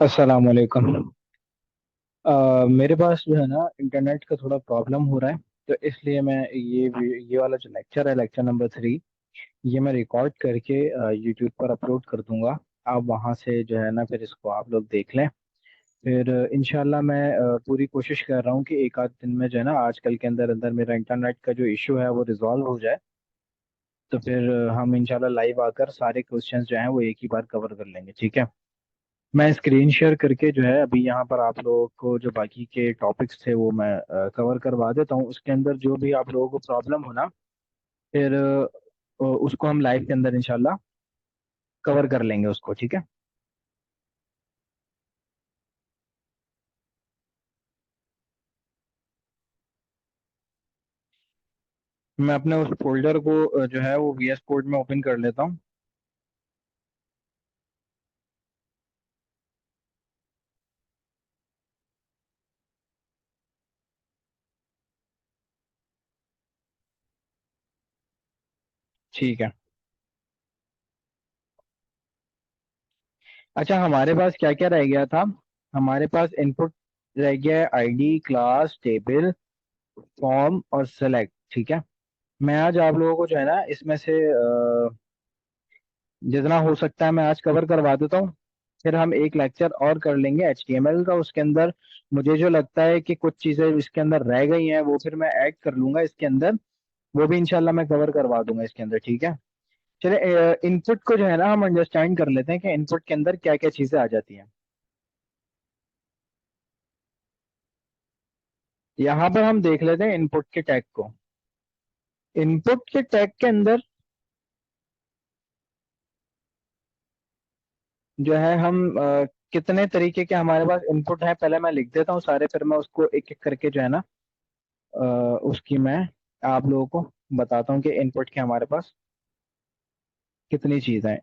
अस्सलाम वालेकुम। मेरे पास जो है ना इंटरनेट का थोड़ा प्रॉब्लम हो रहा है। तो इसलिए मैं ये वाला जो लेक्चर है, लेक्चर नंबर 3, ये मैं रिकॉर्ड करके यूट्यूब पर अपलोड कर दूंगा। आप वहां से जो है ना फिर इसको आप लोग देख लें। फिर इंशाल्लाह मैं पूरी कोशिश कर रहा हूँ कि एक आध दिन में जो है ना आजकल के अंदर अंदर मेरा इंटरनेट का जो इशू है वो रिजॉल्व हो जाए। तो फिर हम इंशाल्लाह लाइव आकर सारे क्वेश्चंस जो हैं वो एक ही बार कवर कर लेंगे, ठीक है। मैं स्क्रीन शेयर करके जो है अभी यहाँ पर आप लोगों को जो बाकी के टॉपिक्स थे वो मैं कवर करवा देता हूँ। उसके अंदर जो भी आप लोगों को प्रॉब्लम हो ना, फिर उसको हम लाइव के अंदर इंशाल्लाह कवर कर लेंगे उसको, ठीक है। मैं अपने उस फोल्डर को जो है वो वीएस कोड में ओपन कर लेता हूँ। ठीक है। अच्छा, हमारे पास क्या क्या रह गया था? हमारे पास इनपुट रह गया है, आईडी, क्लास, टेबल, फॉर्म और सेलेक्ट, ठीक है। मैं आज आप लोगों को जो है ना इसमें से जितना हो सकता है मैं आज कवर करवा देता हूँ। फिर हम एक लेक्चर और कर लेंगे HTML का। उसके अंदर मुझे जो लगता है कि कुछ चीजें इसके अंदर रह गई हैं वो फिर मैं ऐड कर लूंगा इसके अंदर। वो भी इंशाल्लाह मैं कवर करवा दूंगा इसके अंदर, ठीक है। चले, इनपुट को जो है ना हम अंडरस्टैंड कर लेते हैं कि इनपुट के अंदर क्या क्या चीजें आ जाती हैं। यहाँ पर हम देख लेते हैं इनपुट के टैग को। इनपुट के टैग के अंदर जो है हम कितने तरीके के हमारे पास इनपुट है पहले मैं लिख देता हूँ सारे, फिर मैं उसको एक एक करके जो है ना अ, उसकी मैं आप लोगों को बताता हूँ कि इनपुट के हमारे पास कितनी चीजें हैं।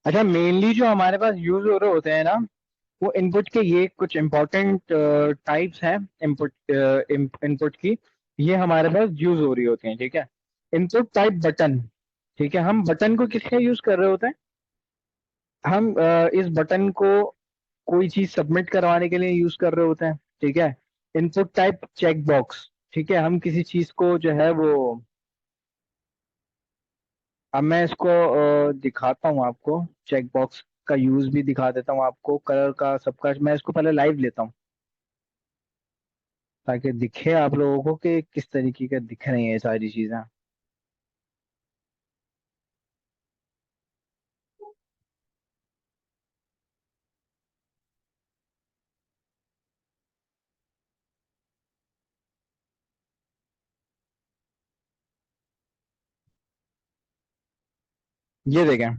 अच्छा, मेनली जो हमारे पास यूज हो रहे होते हैं ना, वो इनपुट के ये कुछ इंपॉर्टेंट टाइप्स हैं इनपुट इनपुट की। ये हमारे पास यूज हो रही होती हैं, ठीक है। इनपुट टाइप बटन, ठीक है। हम बटन को किसके यूज कर रहे होते हैं? हम इस बटन को कोई चीज सबमिट करवाने के लिए यूज कर रहे होते हैं, ठीक है। इनपुट टाइप चेक बॉक्स, ठीक है। हम किसी चीज को जो है वो, अब मैं इसको दिखाता हूँ आपको। चेक बॉक्स का यूज भी दिखा देता हूँ आपको, कलर का सबका। मैं इसको पहले लाइव लेता हूँ ताकि दिखे आप लोगों को कि किस तरीके का दिख रही है ये सारी चीजें। ये देखें,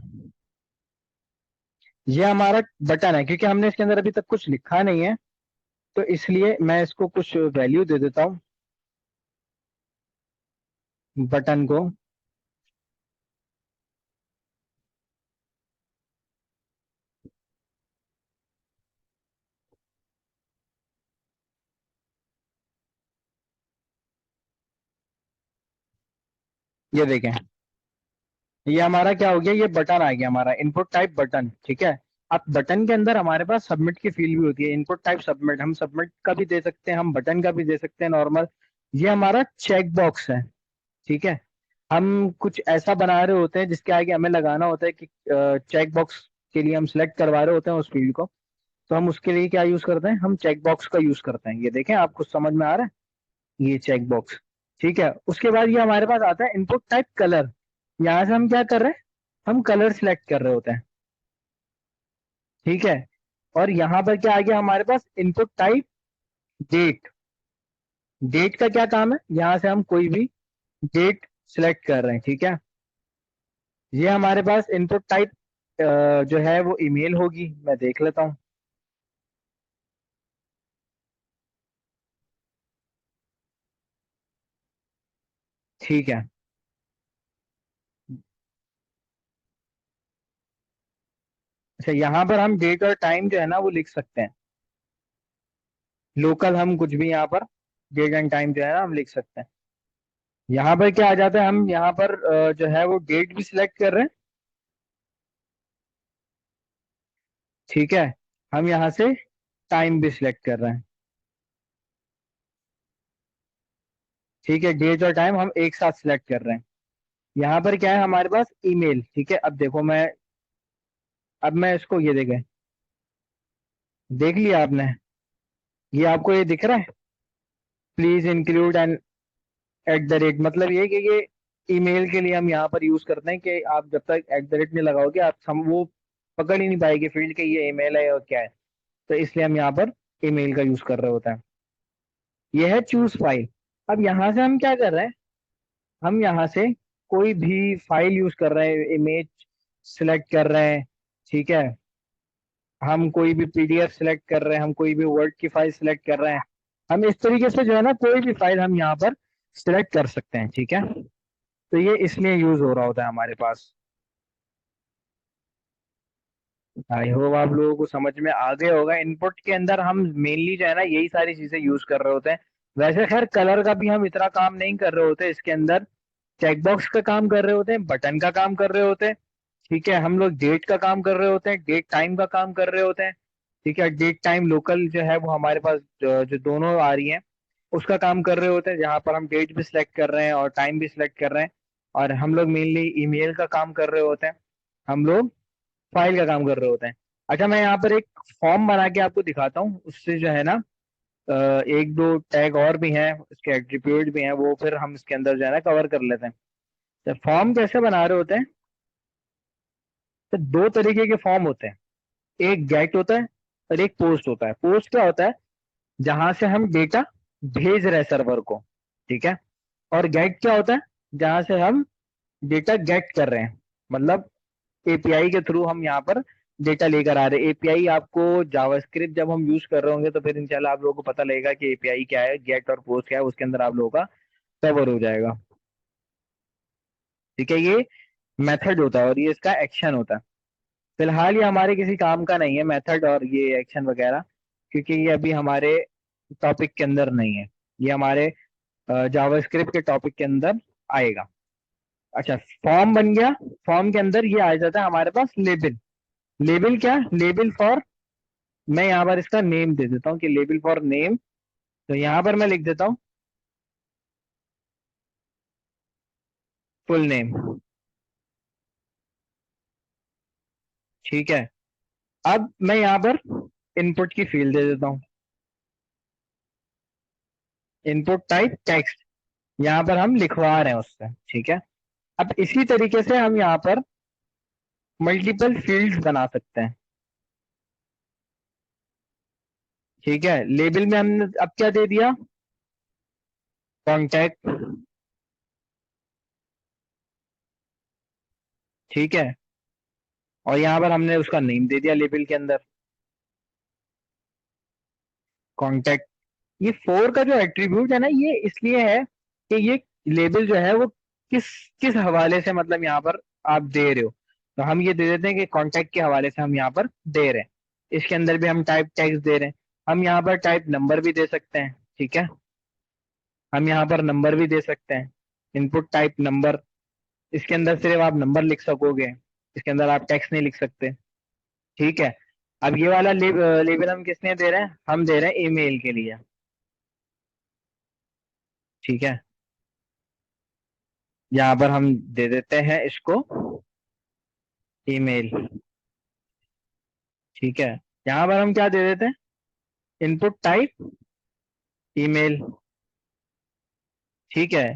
ये हमारा बटन है। क्योंकि हमने इसके अंदर अभी तक कुछ लिखा नहीं है, तो इसलिए मैं इसको कुछ वैल्यू दे देता हूँ बटन को। ये देखें, ये हमारा क्या हो गया, ये बटन आ गया हमारा इनपुट टाइप बटन, ठीक है। अब बटन के अंदर हमारे पास सबमिट की फील्ड भी होती है, इनपुट टाइप सबमिट। हम सबमिट का भी दे सकते हैं, हम बटन का भी दे सकते हैं नॉर्मल। ये हमारा चेक बॉक्स है, ठीक है। हम कुछ ऐसा बना रहे होते हैं जिसके आगे हमें लगाना होता है कि चेक बॉक्स के लिए हम सिलेक्ट करवा रहे होते हैं उस फील्ड को। तो हम उसके लिए क्या यूज करते हैं, हम चेक बॉक्स का यूज करते हैं। ये देखें, आपको समझ में आ रहा है, ये चेक बॉक्स, ठीक है। उसके बाद ये हमारे पास आता है इनपुट टाइप कलर। यहाँ से हम क्या कर रहे हैं, हम कलर सिलेक्ट कर रहे होते हैं, ठीक है। और यहाँ पर क्या आ गया हमारे पास, इनपुट टाइप डेट। डेट का क्या काम है, यहाँ से हम कोई भी डेट सिलेक्ट कर रहे हैं, ठीक है। ये हमारे पास इनपुट टाइप जो है वो ईमेल होगी, मैं देख लेता हूँ। ठीक है। अच्छा, यहाँ पर हम डेट और टाइम जो है ना वो लिख सकते हैं। लोकल हम कुछ भी यहाँ पर डेट एंड टाइम जो है ना हम लिख सकते हैं। यहाँ पर क्या आ जाता है, हम यहाँ पर जो है वो डेट भी सिलेक्ट कर रहे हैं, ठीक है। हम यहाँ से टाइम भी सिलेक्ट कर रहे हैं, ठीक है। डेट और टाइम हम एक साथ सिलेक्ट कर रहे हैं। यहाँ पर क्या है हमारे पास, ईमेल, ठीक है। अब देखो मैं, अब मैं इसको, ये देखें, देख लिया आपने, ये आपको ये दिख रहा है, please include N at the rate, मतलब ये कि ये ईमेल के लिए हम यहाँ पर यूज करते हैं कि आप जब तक एट द रेट नहीं लगाओगे आप हम वो पकड़ ही नहीं पाएगी फील्ड के ये ईमेल है और क्या है। तो इसलिए हम यहाँ पर ईमेल का यूज कर रहे होते हैं। ये है चूज फाइल। अब यहाँ से हम क्या कर रहे हैं, हम यहाँ से कोई भी फाइल यूज कर रहे हैं, इमेज सिलेक्ट कर रहे हैं, ठीक है। हम कोई भी पीडीएफ सिलेक्ट कर रहे हैं, हम कोई भी वर्ड की फाइल सिलेक्ट कर रहे हैं। हम इस तरीके से जो है ना कोई भी फाइल हम यहाँ पर सिलेक्ट कर सकते हैं, ठीक है। तो ये इसलिए यूज हो रहा होता है हमारे पास। आई होप आप लोगों को समझ में आ गया होगा। इनपुट के अंदर हम मेनली जो है ना यही सारी चीजें यूज कर रहे होते हैं। वैसे खैर कलर का भी हम इतना काम नहीं कर रहे होते इसके अंदर, चेकबॉक्स का काम कर रहे होते हैं, बटन का काम कर रहे होते हैं, ठीक है। हम लोग डेट का काम कर रहे होते हैं, डेट टाइम का काम कर रहे होते हैं, ठीक है। डेट टाइम लोकल जो है वो हमारे पास जो दोनों आ रही हैं उसका काम कर रहे होते हैं, जहां पर हम डेट भी सिलेक्ट कर रहे हैं और टाइम भी सिलेक्ट कर रहे हैं। और हम लोग मेनली ईमेल का काम कर रहे होते हैं, हम लोग फाइल का काम कर रहे होते हैं। अच्छा, मैं यहाँ पर एक फॉर्म बना के आपको दिखाता हूँ, उससे जो है ना एक दो टैग और भी हैं, उसके एट्रीब्यूट भी हैं, वो फिर हम इसके अंदर जो है ना कवर कर लेते हैं। तो फॉर्म कैसे बना रहे होते हैं, तो दो तरीके के फॉर्म होते हैं, एक गेट होता है और एक पोस्ट होता है। पोस्ट क्या होता है, जहां से हम डेटा भेज रहे हैं सर्वर को, ठीक है। और गेट क्या होता है, जहां से हम डेटा गेट कर रहे हैं, मतलब एपीआई के थ्रू हम यहाँ पर डेटा लेकर आ रहे हैं। एपीआई आपको जावास्क्रिप्ट जब हम यूज कर रहे होंगे तो फिर इंशाल्लाह आप लोगों को पता लगेगा कि एपीआई क्या है, गेट और पोस्ट क्या है, उसके अंदर आप लोगों का कवर हो जाएगा, ठीक है। ये मेथड होता है और ये इसका एक्शन होता है। फिलहाल ये हमारे किसी काम का नहीं है मेथड और ये एक्शन वगैरह, क्योंकि ये अभी हमारे टॉपिक के अंदर नहीं है, ये हमारे जावास्क्रिप्ट के टॉपिक के अंदर आएगा। अच्छा, फॉर्म बन गया। फॉर्म के अंदर ये आ जाता है हमारे पास लेबल। लेबल क्या, लेबल फॉर, मैं यहाँ पर इसका नेम दे देता हूँ कि लेबल फॉर नेम। तो यहाँ पर मैं लिख देता हूँ फुल नेम, ठीक है। अब मैं यहाँ पर इनपुट की फील्ड दे देता हूँ, इनपुट टाइप टेक्स्ट, यहाँ पर हम लिखवा रहे हैं उससे, ठीक है। अब इसी तरीके से हम यहाँ पर मल्टीपल फील्ड्स बना सकते हैं, ठीक है। लेबल में हमने अब क्या दे दिया, कॉन्टैक्ट, ठीक है। और यहाँ पर हमने उसका नेम दे दिया लेबल के अंदर, कॉन्टैक्ट। ये फोर का जो एट्रीब्यूट है ना ये इसलिए है कि ये लेबल जो है वो किस किस हवाले से, मतलब यहाँ पर आप दे रहे हो। तो हम ये दे देते हैं कि कॉन्टैक्ट के हवाले से हम यहाँ पर दे रहे हैं। इसके अंदर भी हम टाइप टेक्स्ट दे रहे हैं। हम यहाँ पर टाइप नंबर भी दे सकते हैं, ठीक है। हम यहाँ पर नंबर भी दे सकते हैं, इनपुट टाइप नंबर। इसके अंदर सिर्फ आप नंबर लिख सकोगे, इसके अंदर आप टेक्स्ट नहीं लिख सकते, ठीक है। अब ये वाला लेबल हम किसने दे रहे हैं, हम दे रहे हैं ईमेल के लिए, ठीक है। यहाँ पर हम दे देते हैं इसको ईमेल, ठीक है। यहाँ पर हम क्या दे देते हैं, इनपुट टाइप ईमेल, ठीक है।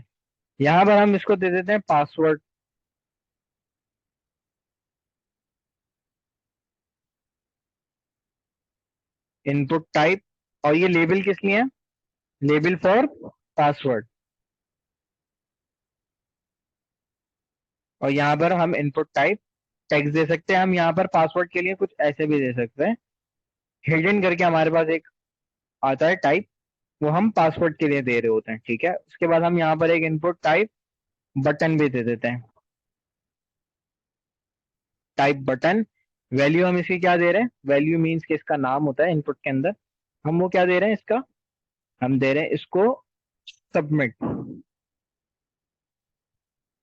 यहाँ पर हम इसको दे देते हैं पासवर्ड, इनपुट टाइप, और ये लेबल किस लिए है? Label for password. और यहाँ पर हम इनपुट टाइप टेक्स्ट दे सकते हैं। हम यहाँ पर पासवर्ड के लिए कुछ ऐसे भी दे सकते हैं, हिडन करके हमारे पास एक आता है टाइप, वो हम पासवर्ड के लिए दे रहे होते हैं। ठीक है, उसके बाद हम यहाँ पर एक इनपुट टाइप बटन भी दे देते हैं, टाइप बटन। वैल्यू हम इसकी क्या दे रहे हैं? वैल्यू मीन्स कि इसका नाम होता है इनपुट के अंदर, हम वो क्या दे रहे हैं इसका? हम दे रहे हैं इसको सबमिट।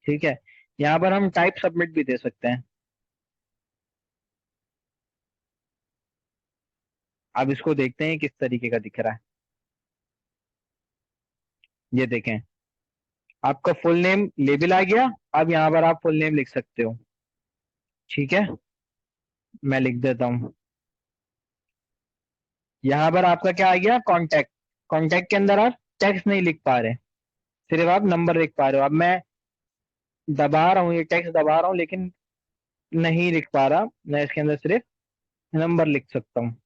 ठीक है, यहाँ पर हम टाइप सबमिट भी दे सकते हैं। अब इसको देखते हैं किस तरीके का दिख रहा है। ये देखें, आपका फुल नेम लेबल आ गया। अब यहाँ पर आप फुल नेम लिख सकते हो। ठीक है, मैं लिख देता हूँ। यहाँ पर आपका क्या आ गया? कॉन्टैक्ट। कॉन्टैक्ट के अंदर आप टेक्स्ट नहीं लिख पा रहे, सिर्फ आप नंबर लिख पा रहे हो। अब मैं दबा रहा हूँ, ये टेक्स्ट दबा रहा हूँ, लेकिन नहीं लिख पा रहा, मैं इसके अंदर सिर्फ नंबर लिख सकता हूँ।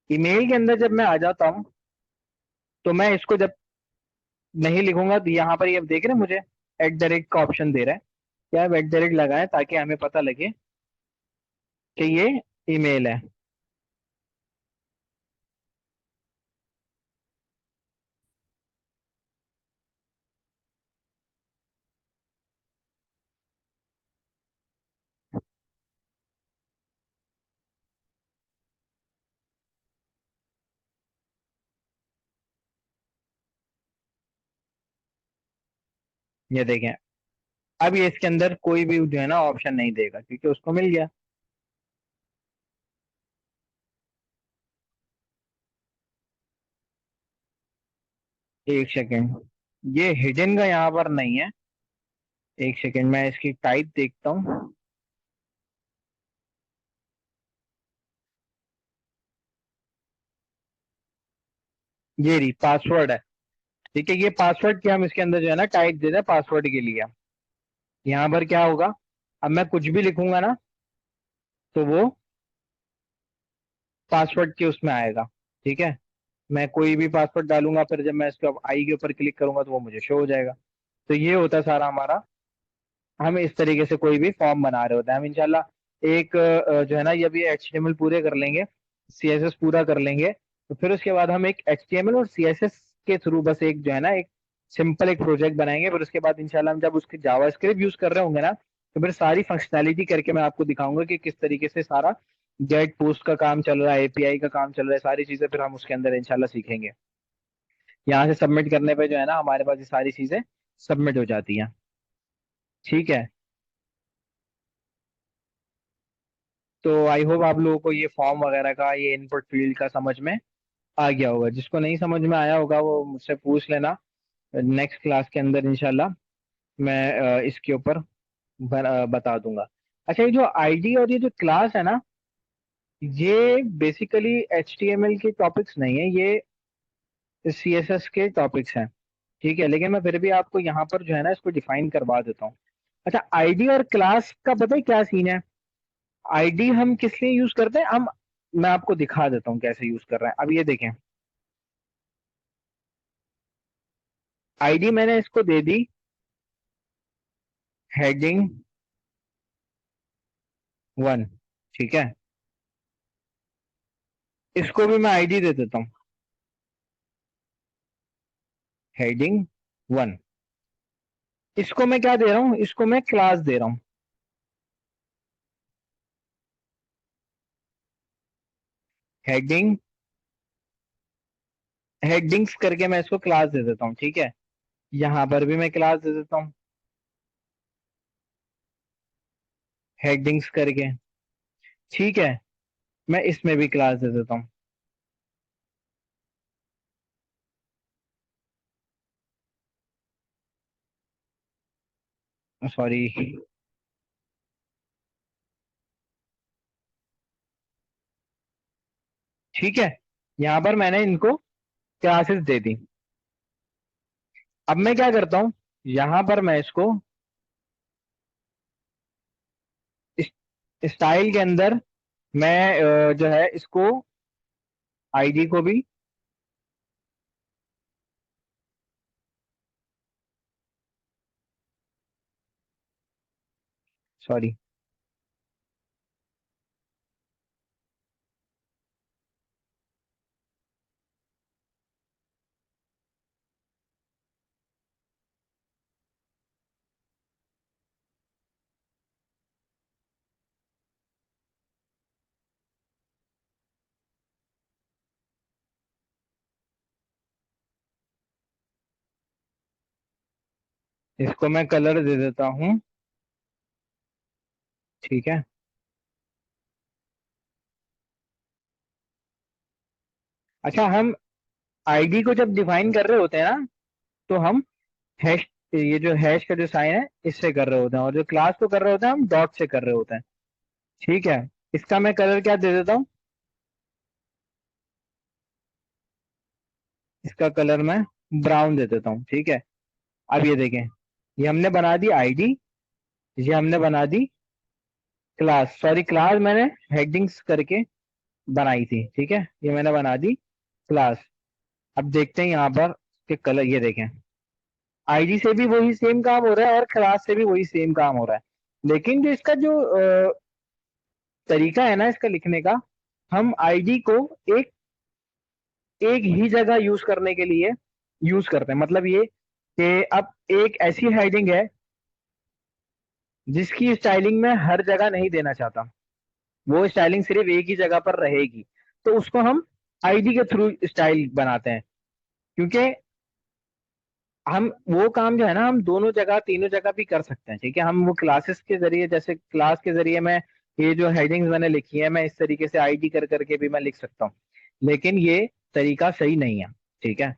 ईमेल के अंदर जब मैं आ जाता हूँ, तो मैं इसको जब नहीं लिखूंगा, तो यहाँ पर ये देख रहे हैं मुझे @ का ऑप्शन दे रहा है। क्या आप @ लगाएं ताकि हमें पता लगे कि ये ईमेल है। ये देखें, अब ये इसके अंदर कोई भी जो है ना ऑप्शन नहीं देगा, क्योंकि उसको मिल गया। एक सेकेंड, ये हिडन का यहाँ पर नहीं है। एक सेकेंड, मैं इसकी टाइप देखता हूँ। ये रही पासवर्ड है। ठीक है, ये पासवर्ड की हम इसके अंदर जो है ना टाइप दे दें पासवर्ड के लिए। यहाँ पर क्या होगा? अब मैं कुछ भी लिखूंगा ना, तो वो पासवर्ड के उसमें आएगा। ठीक है, मैं कोई भी पासवर्ड डालूंगा, फिर जब मैं इसके आई के ऊपर क्लिक करूंगा तो वो मुझे शो हो जाएगा। तो ये होता है सारा हमारा। हम इस तरीके से कोई भी फॉर्म बना रहे होते हैं। हम इंशाल्लाह एक जो है ना, ये भी HTML पूरे कर लेंगे, CSS पूरा कर लेंगे, तो फिर उसके बाद हम एक HTML और CSS के थ्रू बस एक जो है ना एक सिंपल एक प्रोजेक्ट बनाएंगे। फिर उसके बाद इंशाल्लाह हम जब उसके जावास्क्रिप्ट यूज कर रहे होंगे ना, तो फिर सारी फंक्शनैलिटी करके मैं आपको दिखाऊंगा कि किस तरीके से सारा गेट पोस्ट का काम चल रहा है, API का काम चल रहा है, सारी चीजें फिर हम उसके अंदर इंशाल्लाह सीखेंगे। यहाँ से सबमिट करने पे जो है ना हमारे पास ये सारी चीजें सबमिट हो जाती हैं। ठीक है, तो आई होप आप लोगों को ये फॉर्म वगैरह का, ये इनपुट फील्ड का समझ में आ गया होगा। जिसको नहीं समझ में आया होगा वो मुझसे पूछ लेना, नेक्स्ट क्लास के अंदर इंशाल्लाह मैं इसके ऊपर बता दूंगा। अच्छा, ये जो ID और ये जो क्लास है ना, ये बेसिकली HTML के टॉपिक्स नहीं है, ये CSS के टॉपिक्स हैं। ठीक है, लेकिन मैं फिर भी आपको यहाँ पर जो है ना इसको डिफाइन करवा देता हूँ। अच्छा, ID और क्लास का पता है क्या सीन है? ID हम किस लिए यूज करते हैं? हम मैं आपको दिखा देता हूँ कैसे यूज कर रहे हैं। अब ये देखें, ID मैंने इसको दे दी heading 1। ठीक है, इसको भी मैं ID दे देता हूँ heading 1। इसको मैं क्या दे रहा हूँ? इसको मैं क्लास दे रहा हूँ। हेडिंग हेडिंग्स करके मैं इसको क्लास दे देता हूँ। ठीक है, यहाँ पर भी मैं क्लास दे देता हूँ हेडिंग्स करके। ठीक है, मैं इसमें भी क्लास दे देता हूँ। सॉरी। ठीक है, यहाँ पर मैंने इनको क्लासेस दे दी। अब मैं क्या करता हूँ, यहाँ पर मैं इसको स्टाइल के अंदर मैं जो है इसको आईडी को भी, सॉरी, इसको मैं कलर दे देता हूँ। ठीक है। अच्छा, हम आईडी को जब डिफाइन कर रहे होते हैं ना, तो हम हैश, ये जो हैश का जो साइन है इससे कर रहे होते हैं, और जो क्लास को कर रहे होते हैं हम डॉट से कर रहे होते हैं। ठीक है। इसका मैं कलर क्या दे देता हूँ, इसका कलर मैं ब्राउन दे देता हूँ। ठीक है। अब ये देखें, ये हमने बना दी आईडी, ये हमने बना दी क्लास, सॉरी क्लास मैंने हेडिंग्स करके बनाई थी। ठीक है, ये मैंने बना दी क्लास। अब देखते हैं यहाँ पर कि कलर, ये देखें, आईडी से भी वही सेम काम हो रहा है और क्लास से भी वही सेम काम हो रहा है, लेकिन जो इसका जो तरीका है ना इसका लिखने का, हम आईडी को एक एक ही जगह यूज करने के लिए यूज करते हैं। मतलब ये कि अब एक ऐसी हेडिंग है जिसकी स्टाइलिंग मैं हर जगह नहीं देना चाहता, वो स्टाइलिंग सिर्फ एक ही जगह पर रहेगी, तो उसको हम आईडी के थ्रू स्टाइल बनाते हैं। क्योंकि हम वो काम जो है ना हम दोनों जगह तीनों जगह भी कर सकते हैं। ठीक है, हम वो क्लासेस के जरिए, जैसे क्लास के जरिए मैं ये जो हेडिंग्स मैंने लिखी है मैं इस तरीके से आईडी कर करके भी मैं लिख सकता हूँ, लेकिन ये तरीका सही नहीं है। ठीक है,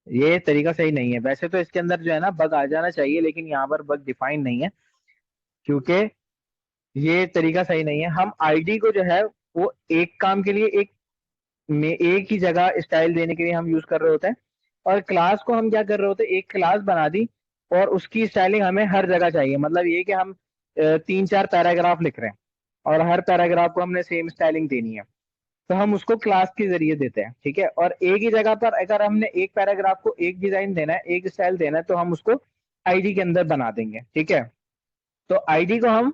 ये तरीका सही नहीं है। वैसे तो इसके अंदर जो है ना बग आ जाना चाहिए, लेकिन यहाँ पर बग डिफाइन नहीं है, क्योंकि ये तरीका सही नहीं है। हम आईडी को जो है वो एक काम के लिए एक में एक ही जगह स्टाइल देने के लिए हम यूज कर रहे होते हैं, और क्लास को हम क्या कर रहे होते हैं, एक क्लास बना दी और उसकी स्टाइलिंग हमें हर जगह चाहिए। मतलब ये कि हम 3-4 पैराग्राफ लिख रहे हैं और हर पैराग्राफ को हमने सेम स्टाइलिंग देनी है, तो हम उसको क्लास के जरिए देते हैं। ठीक है, और एक ही जगह पर अगर हमने एक पैराग्राफ को एक डिजाइन देना है, एक स्टाइल देना है, तो हम उसको आईडी के अंदर बना देंगे। ठीक है, तो आईडी को हम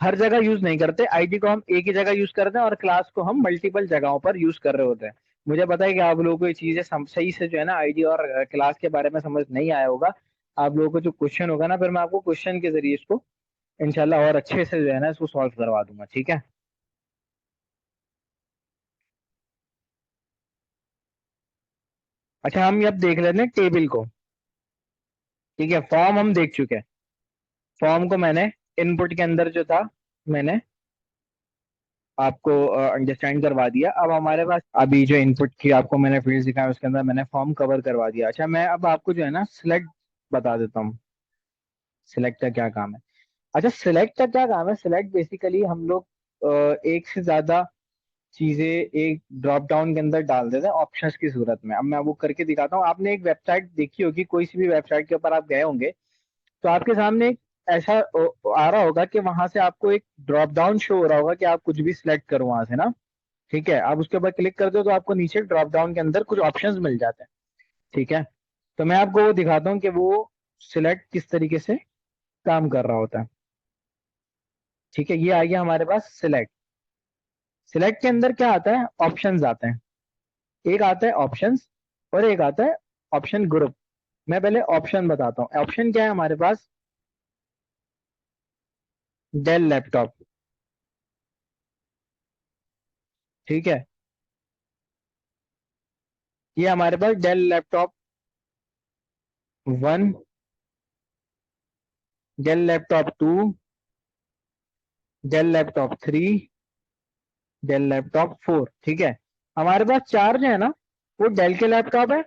हर जगह यूज नहीं करते, आईडी को हम एक ही जगह यूज करते हैं और क्लास को हम मल्टीपल जगहों पर यूज कर रहे होते हैं। मुझे पता है कि आप लोगों को ये चीजें सही से जो है ना आईडी और क्लास के बारे में समझ नहीं आया होगा। आप लोगों को जो क्वेश्चन होगा ना, फिर मैं आपको क्वेश्चन के जरिए इसको इंशाल्लाह और अच्छे से जो है ना इसको सॉल्व करवा दूंगा। ठीक है। अच्छा, हम अब देख लेते हैं टेबल को। ठीक है, फॉर्म हम देख चुके हैं। फॉर्म को मैंने इनपुट के अंदर जो था मैंने आपको अंडरस्टैंड करवा दिया। अब हमारे पास अभी जो इनपुट की आपको मैंने फील्ड दिखाया उसके अंदर मैंने फॉर्म कवर करवा दिया। अच्छा, मैं अब आपको जो है ना सिलेक्ट बता देता हूँ, सिलेक्ट का क्या काम है। अच्छा, सिलेक्ट का क्या काम है, सिलेक्ट बेसिकली हम लोग एक से ज्यादा चीजें एक ड्रॉप डाउन के अंदर डाल देते हैं ऑप्शंस की सूरत में। अब मैं वो करके दिखाता हूँ। आपने एक वेबसाइट देखी होगी, कोई सी भी वेबसाइट के ऊपर आप गए होंगे, तो आपके सामने एक ऐसा आ रहा होगा कि वहां से आपको एक ड्रॉप डाउन शो हो रहा होगा कि आप कुछ भी सिलेक्ट करो वहां से ना। ठीक है, आप उसके ऊपर क्लिक करते हो तो आपको नीचे ड्रॉप डाउन के अंदर कुछ ऑप्शंस मिल जाते हैं। ठीक है, तो मैं आपको वो दिखाता हूँ कि वो सिलेक्ट किस तरीके से काम कर रहा होता है। ठीक है, ये आ गया हमारे पास सिलेक्ट। सिलेक्ट के अंदर क्या आता है, ऑप्शंस आते हैं। एक आता है ऑप्शंस और एक आता है ऑप्शन ग्रुप। मैं पहले ऑप्शन बताता हूँ। ऑप्शन क्या है हमारे पास, डेल लैपटॉप। ठीक है, ये हमारे पास Dell laptop 1, Dell laptop 2, Dell laptop 3, Dell laptop 4। ठीक है, हमारे पास चार जो है ना वो डेल के लैपटॉप है,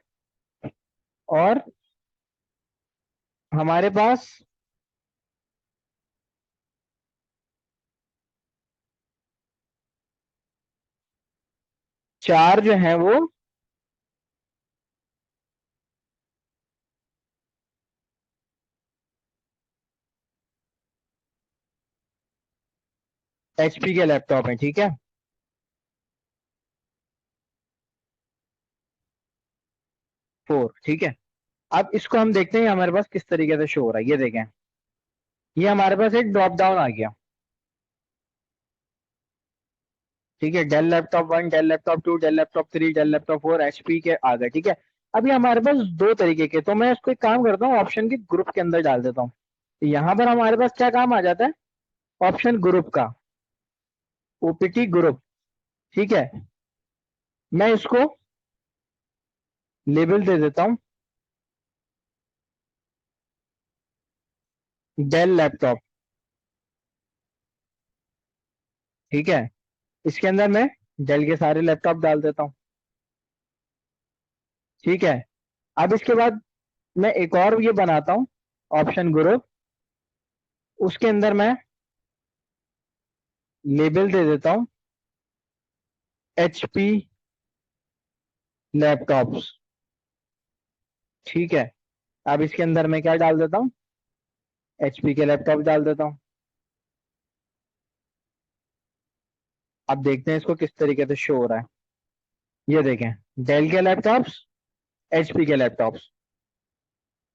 और हमारे पास चार जो है वो एचपी के लैपटॉप है। ठीक है, ठीक है। अब इसको हम देखते हैं हमारे पास किस तरीके से शो हो रहा है। ये देखें, ये हमारे पास एक ड्रॉप डाउन आ गया। ठीक है, del laptop 1, Dell laptop 2, Dell laptop 3, Dell laptop 4 HP के आ गए। ठीक है, अभी हमारे पास दो तरीके के, तो मैं इसको एक काम करता हूँ, ऑप्शन के ग्रुप के अंदर डाल देता हूँ। यहाँ पर हमारे पास क्या काम आ जाता है, ऑप्शन ग्रुप का, ओपीटी ग्रुप। ठीक है, मैं इसको लेबल दे देता हूँ डेल लैपटॉप। ठीक है, इसके अंदर मैं डेल के सारे लैपटॉप डाल देता हूँ। ठीक है, अब इसके बाद मैं एक और ये बनाता हूँ ऑप्शन ग्रुप, उसके अंदर मैं लेबल दे देता हूँ एचपी लैपटॉप्स। ठीक है, अब इसके अंदर मैं क्या डाल देता हूँ, एचपी के लैपटॉप डाल देता हूँ। अब देखते हैं इसको किस तरीके से शो हो रहा है। ये देखें, डेल के लैपटॉप्स, एचपी के लैपटॉप्स।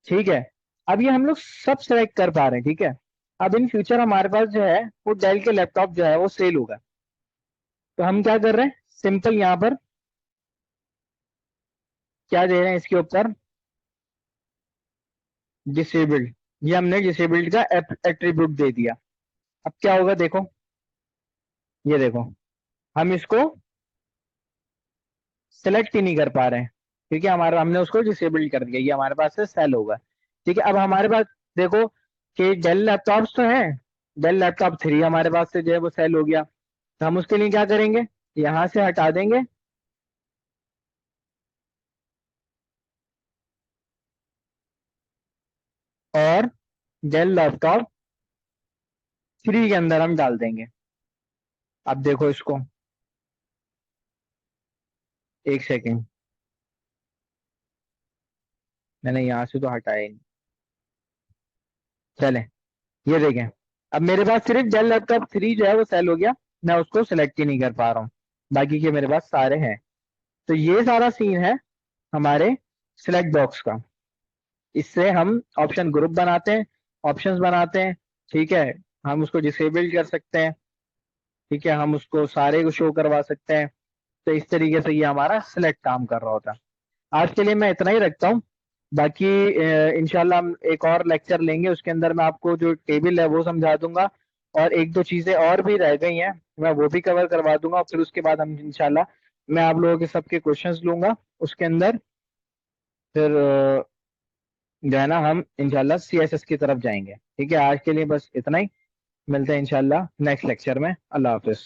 ठीक है, अब ये हम लोग सब सेलेक्ट कर पा रहे हैं। ठीक है, अब इन फ्यूचर हमारे पास जो है वो डेल के लैपटॉप जो है वो सेल होगा। तो हम क्या कर रहे हैं, सिंपल यहाँ पर क्या दे रहे हैं इसके ऊपर, डिसेबल्ड। ये हमने डिसेबल्ड का एट्रीब्यूट दे दिया। अब क्या होगा देखो, ये देखो, हम इसको सेलेक्ट ही नहीं कर पा रहे हैं क्योंकि हमारा हमने उसको डिसेबल्ड कर दिया, ये हमारे पास से सेल होगा। ठीक है, अब हमारे पास देखो कि डेल लैपटॉप्स तो हैं, डेल लैपटॉप 3 हमारे पास से जो है वो सेल हो गया। तो हम उसके लिए क्या करेंगे, यहाँ से हटा देंगे और डेल लैपटॉप 3 के अंदर हम डाल देंगे। अब देखो इसको, एक सेकेंड, मैंने यहाँ से तो हटाया ही नहीं। चले, ये देखें, अब मेरे पास सिर्फ डेल लैपटॉप 3 जो है वो सेल हो गया, मैं उसको सेलेक्ट ही नहीं कर पा रहा हूँ, बाकी के मेरे पास सारे हैं। तो ये सारा सीन है हमारे सिलेक्ट बॉक्स का। इससे हम ऑप्शन ग्रुप बनाते हैं, ऑप्शंस बनाते हैं। ठीक है, हम उसको डिसेबल कर सकते हैं। ठीक है, हम उसको सारे को शो करवा सकते हैं। तो इस तरीके से ये हमारा सिलेक्ट काम कर रहा होता है। आज के लिए मैं इतना ही रखता हूँ, बाकी इंशाल्लाह हम एक और लेक्चर लेंगे, उसके अंदर मैं आपको जो टेबल है वो समझा दूंगा, और एक दो चीजें और भी रह गई हैं मैं वो भी कवर करवा दूंगा। और फिर उसके बाद हम इंशाल्लाह मैं आप लोगों के सबके क्वेश्चंस लूंगा उसके अंदर। फिर जो है ना हम इंशाल्लाह सीएसएस की तरफ जाएंगे। ठीक है, आज के लिए बस इतना ही, मिलते हैं इंशाल्लाह नेक्स्ट लेक्चर में। अल्लाह हाफिज।